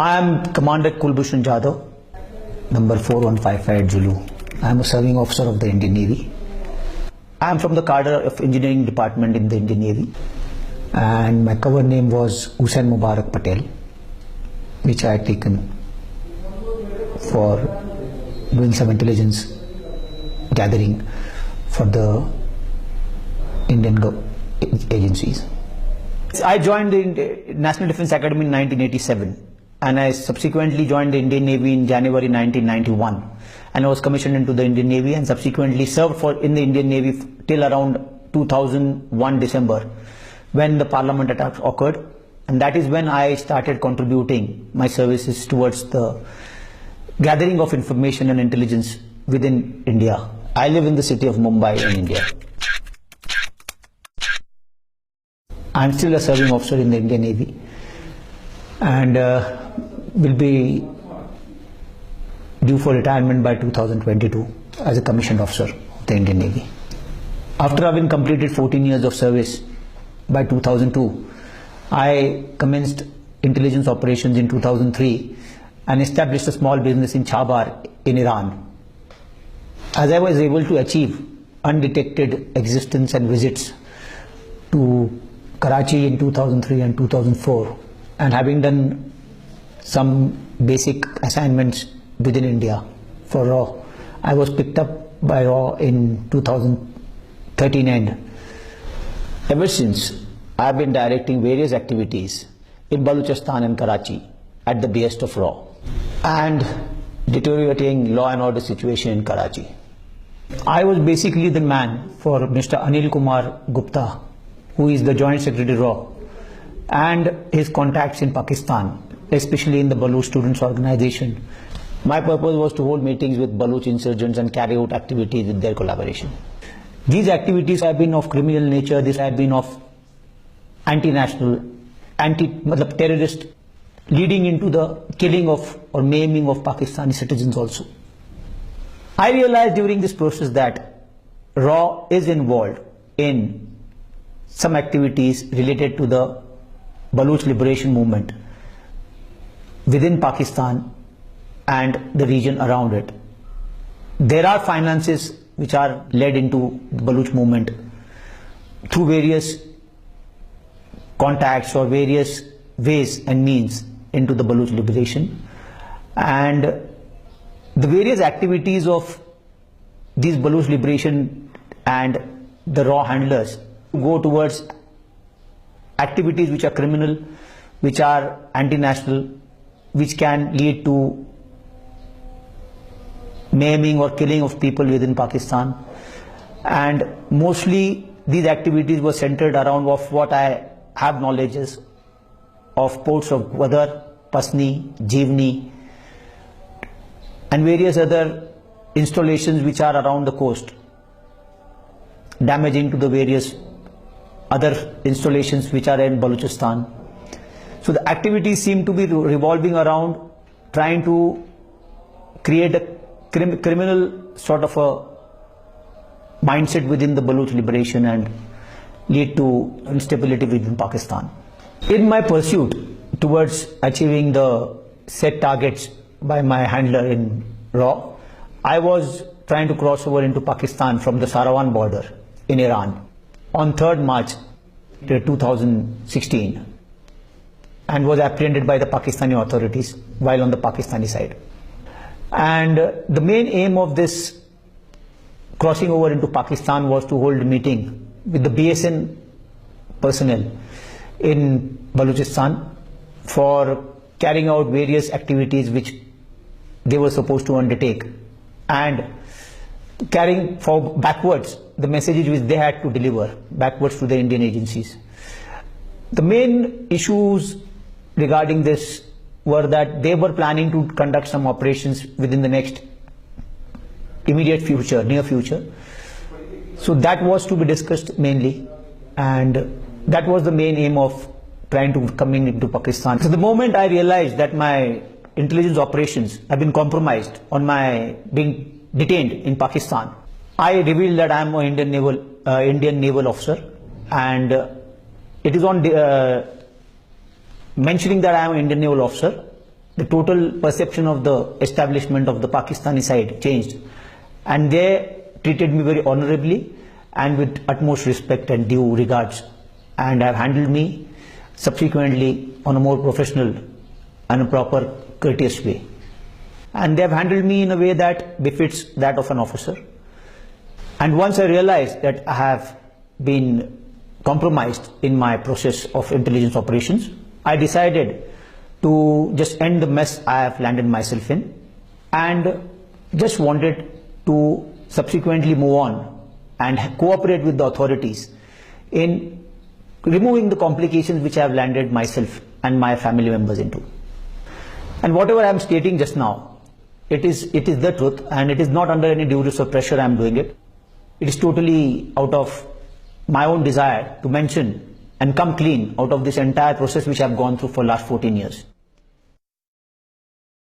I am Commander KULBHUSHAN Yadav, number 4155 Zulu. I am a serving officer of the Indian Navy. I am from the cadre of engineering department in the Indian Navy, and my cover name was Hussain Mubarak Patel, which I had taken for doing some intelligence gathering for the Indian agencies. I joined the National Defence Academy in 1987, and I subsequently joined the Indian Navy in January 1991, and I was commissioned into the Indian Navy and subsequently served in the Indian Navy till around 2001 December, when the Parliament attack occurred, and that is when I started contributing my services towards the gathering of information and intelligence within India. I live in the city of Mumbai in India. I am still a serving officer in the Indian Navy, and will be due for retirement by 2022 as a commissioned officer of the Indian Navy. After having completed 14 years of service by 2002, I commenced intelligence operations in 2003 and established a small business in Chabar in Iran. As I was able to achieve undetected existence and visits to Karachi in 2003 and 2004, and having done some basic assignments within India for RAW, I was picked up by RAW in 2013, and ever since I have been directing various activities in Balochistan and Karachi at the behest of RAW and deteriorating law and order situation in Karachi. I was basically the man for Mr. Anil Kumar Gupta, who is the Joint Secretary RAW, and his contacts in Pakistan, especially in the Baloch Students Organization. My purpose was to hold meetings with Baloch insurgents and carry out activities with their collaboration. These activities have been of criminal nature. These have been of anti-national, terrorist, leading into the killing of or maiming of Pakistani citizens also. I realized during this process that RAW is involved in some activities related to the Baloch liberation movement within Pakistan and the region around it. There are finances which are led into the Baloch movement through various contacts or various ways and means into the Baloch liberation, and the various activities of these Baloch liberation and the RAW handlers go towards activities which are criminal, which are anti-national, which can lead to maiming or killing of people within Pakistan. And mostly these activities were centered around of what I have knowledge of ports of Gwadar, Pasni, Jivni, and various other installations which are around the coast, damaging to the various other installations which are in Balochistan. So the activities seem to be revolving around trying to create a criminal sort of a mindset within the Baloch liberation and lead to instability within Pakistan. In my pursuit towards achieving the set targets by my handler in RAW, I was trying to cross over into Pakistan from the Sarawan border in Iran on 3rd March 2016, and was apprehended by the Pakistani authorities while on the Pakistani side. And the main aim of this crossing over into Pakistan was to hold a meeting with the BSN personnel in Balochistan for carrying out various activities which they were supposed to undertake, and carrying backwards the messages which they had to deliver backwards to the Indian agencies. The main issues regarding this were that they were planning to conduct some operations within the next immediate future, near future. So that was to be discussed mainly, and that was the main aim of trying to come into Pakistan. So the moment I realized that my intelligence operations have been compromised on my being detained in Pakistan, I revealed that I am an Indian naval officer, and it is on mentioning that I am an Indian naval officer the total perception of the establishment of the Pakistani side changed, and they treated me very honorably and with utmost respect and due regards, and have handled me subsequently on a more professional and a proper courteous way. And they have handled me in a way that befits that of an officer. And once I realized that I have been compromised in my process of intelligence operations, I decided to just end the mess I have landed myself in, and just wanted to subsequently move on and cooperate with the authorities in removing the complications which I have landed myself and my family members into. And whatever I am stating just now, it is the truth, and it is not under any duress or pressure I am doing it. It is totally out of my own desire to mention and come clean out of this entire process which I have gone through for last 14 years.